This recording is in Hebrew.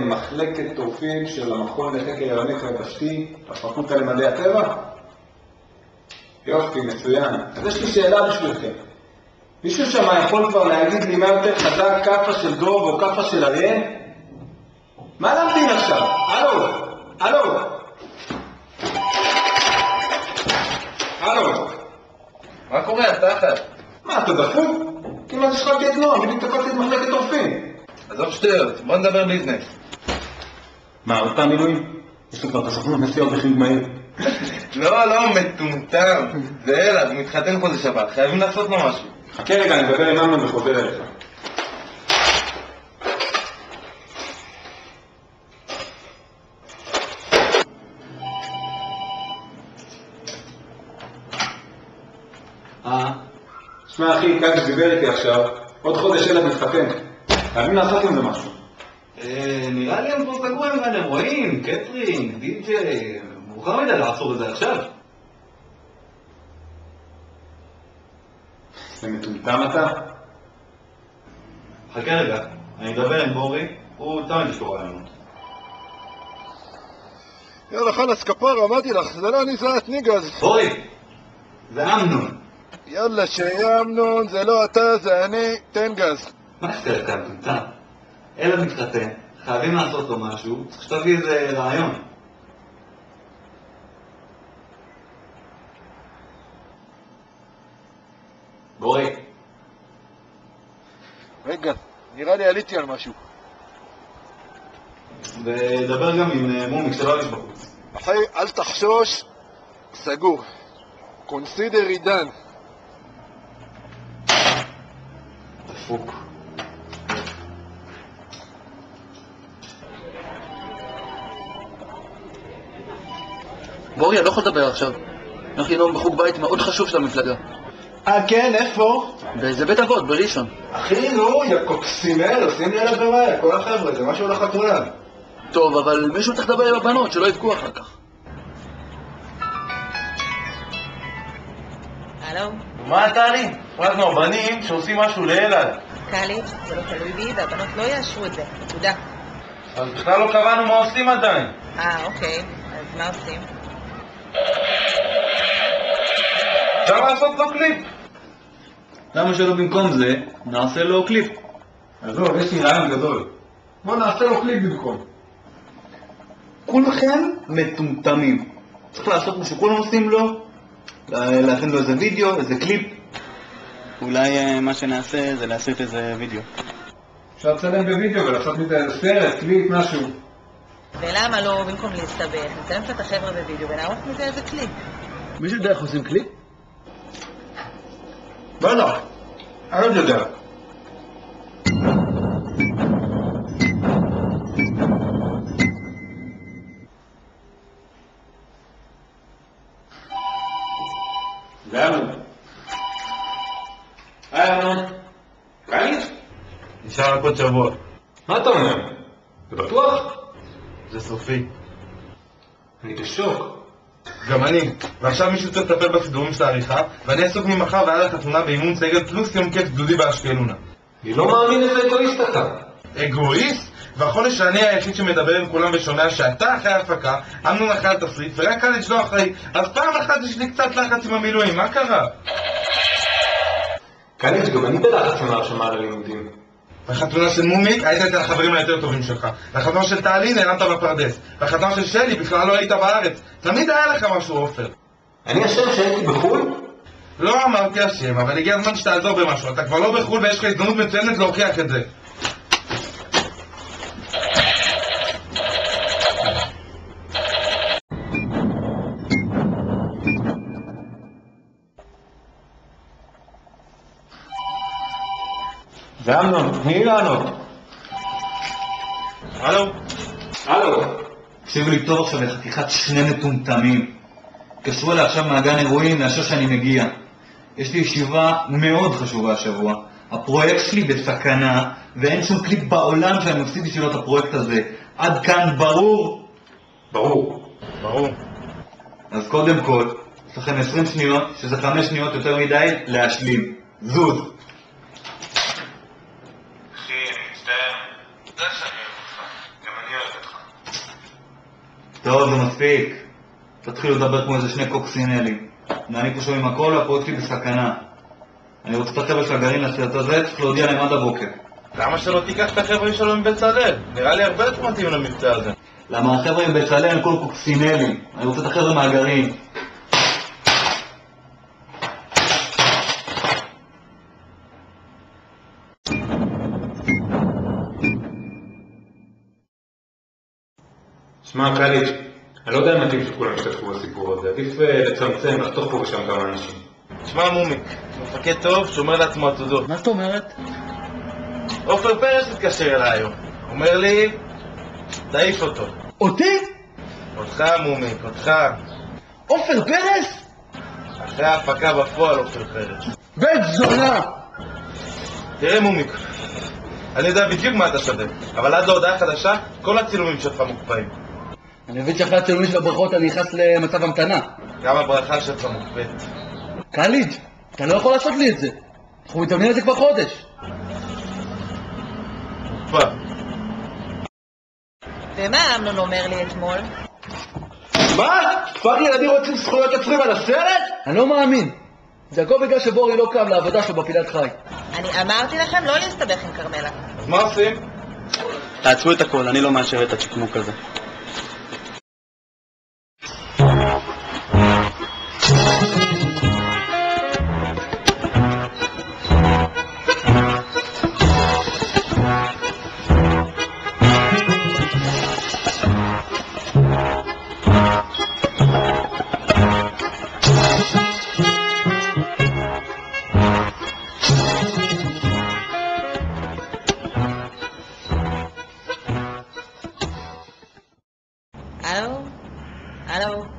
מחלקת טורפים של המכון לחקר ימי קרבשתי, הפקולטה למדעי הטבע? יופי, מצוין. אז יש לי שאלה בשבילכם. מישהו שם יכול כבר להגיד לי מה יותר חזק, קפה של דוב או קפה של אריה? מה למדים עכשיו? הלו? הלו? הלו? מה קורה? תחת? מה, אתה דפוק? כמעט השחקתי את נועם, בדיוק תקלתי את מחלקת טורפים. עזוב שטויות, בוא נדבר ביזנס. מה, עוד פעם מילואים? יש לי כבר את הסוכנות נסיעות בחיוג מהיר. לא, מטומטם. זה אלעד, הוא מתחתן חודש שבת, חייבים לעשות לו משהו. חכה רגע, אני מדבר עם אמנון וחוזר אליך. שמע אחי, כאן שדיבר איתי עכשיו, עוד חודש אלעד מתחתן. חייבים לעשות עם זה משהו. נראה לי הם כבר סגרו עם כאן אירועים, קטרינג, די-ג'יי, מאוחר מדי לעצור את זה עכשיו. זה מטומטם אתה? חכה רגע, אני אדבר עם בורי, הוא תמיד ישקור עלינו. יאללה חלאס כפרה, אמרתי לך, זה לא אני, זה את ניגז. בורי, זה אמנון. יאללה שיהיה אמנון, זה לא אתה, זה אני, תן גז. מה שתראה כאן, תמצא? אלעד מתחתן, חייבים לעשות לו משהו, צריך שתביא איזה רעיון. בורי. רגע, נראה לי עליתי על משהו. ודבר גם עם מומיק שלא ירגיש בחוץ. אחי, אל תחשוש, סגור. קונסידר עידן. דפוק. בורי, אני לא יכול לדבר עכשיו. אנחנו נום בחוג בית מאוד חשוב של המפלגה. כן, איפה? באיזה בית אבות, בראשון. אחי, נו, יא קוקסימל, עושים לי עליו ברעיה, כל החבר'ה, זה משהו לחתונה. טוב, אבל מישהו צריך לדבר עם הבנות, שלא יבכו אחר כך. הלו? מה אתה לי? פרזנו, בנים שעושים משהו לאלעד. קלי, זה לא תלוי בי, והבנות לא יאשרו את זה. תודה. אז בכלל לא קבענו מה עושים עדיין. אוקיי. אז מה עושים? אפשר לעשות לו קליפ. למה שלא במקום זה, נעשה לו קליפ. עזוב, יש לי רעיון גדול. בוא נעשה לו קליפ במקום. כולכם מטומטמים. צריך לעשות מה שכולם עושים לו, להכין לו איזה וידאו, איזה קליפ. אולי מה שנעשה זה להסריט איזה וידאו. אפשר לצלם בווידאו ולעשות מזה איזה סרט, קליפ, משהו. ולמה לא, במקום להסתבך, נצלם קצת החבר'ה בווידאו ונערוך מזה איזה קליפ. מישהו יודע איך עושים קליפ? בטח, אני לא יודע. זה אמנון. היי אמנון. קליפ? נשאר רק עוד שבוע. מה אתה אומר? זה בטוח? זה סופי. אני בשוק. גם אני. ועכשיו מישהו צריך לטפל בסידורים של העריכה, ואני עסוק ממחר ועד החתונה באימון סגל פלוס יום כיף גדודי באשקלונה. אני לא מאמין איזה אגואיסט אתה. אגואיסט? והחודש שאני היחיד שמדבר עם כולם ושומע שאתה אחרי ההפקה, אמנון אחרי התסריט, ורק קלג' לא אחרי. אז פעם אחת יש לי קצת לחץ עם המילואים, מה קרה? קלג' גם אני בלחץ עם ההרשמה ללימודים. בחתונה של מומיק היית אצל החברים היותר טובים שלך. בחתונה של טלי נעלמת בפרדס. בחתונה של שלי בכלל לא היית בארץ. תמיד היה לך משהו עופר. אני אשם שהייתי בחו"ל? לא אמרתי אשם, אבל הגיע הזמן שתעזור במשהו. אתה כבר לא בחו"ל ויש לך הזדמנות מצוינת להוכיח את זה. זה אמנון, תני לענות. הלו? הלו. תקשיבו לי טוב עכשיו לחתיכת שני מטומטמים. קשרו אליי עכשיו מהגן אירועים לאשר שאני מגיע. יש לי ישיבה מאוד חשובה השבוע. הפרויקט שלי בסכנה, ואין שום קליפ בעולם שאני מפסיד בשבילו את הפרויקט הזה. עד כאן ברור? ברור. ברור. אז קודם כל, יש לכם 20 שניות, שזה 5 שניות יותר מדי, להשלים. זוז. אחי, אני מצטער. אתה יודע שאני אוהב אותך. גם אני אוהב טוב, זה מספיק. תתחילו לדבר כמו איזה שני קוקסינלים. ואני פה שומעים הכל והפרויקט שלי בסכנה. אני רוצה את החבר'ה של הגרעין לסרט הזה, צריך להודיע להם עד הבוקר. למה שלא תיקח את החבר'ה שלו מבצלאל? נראה לי הרבה יותר מתאים למבצע הזה. למה החבר'ה מבצלאל הם כל קוקסינלים. אני רוצה את החבר'ה מהגרעין. שמע, קליץ', אני לא יודע אם מתאים שכולם ישתתפו בסיפור הזה. עדיף לצמצם, לחתוך פה ושם כמה אנשים. שמע מומיק, מפקד טוב שומר לעצמו עתודות. מה זאת אומרת? עופר פרס מתקשר אליי היום. אומר לי, תעיף אותו. אותי? אותך מומיק, אותך. עופר פרס? אחרי ההפקה בפועל עופר פרס. בית זונה! תראה מומיק, אני יודע בדיוק מה אתה שווה, אבל עד להודעה חדשה, כל הצילומים שלך מוקפאים. אני מבין שאחרי הצילומים של הברכות אני נכנס למצב המתנה. גם הברכה שלך מוקפאת. קליג', אתה לא יכול לעשות לי את זה. אנחנו מתאמנים על זה כבר חודש. מוקפא. ומה אמנון אומר לי אתמול? מה? פאק ילדים רוצים זכויות יוצרים על הסרט? אני לא מאמין. זה הכל בגלל שבורי לא קם לעבודה שלו בפינת חי. אני אמרתי לכם לא להסתבך עם קרמלה. אז מה עושים? תעצרו את הכל, אני לא מאשר את הצ'קמוק הזה. הלו? הלו?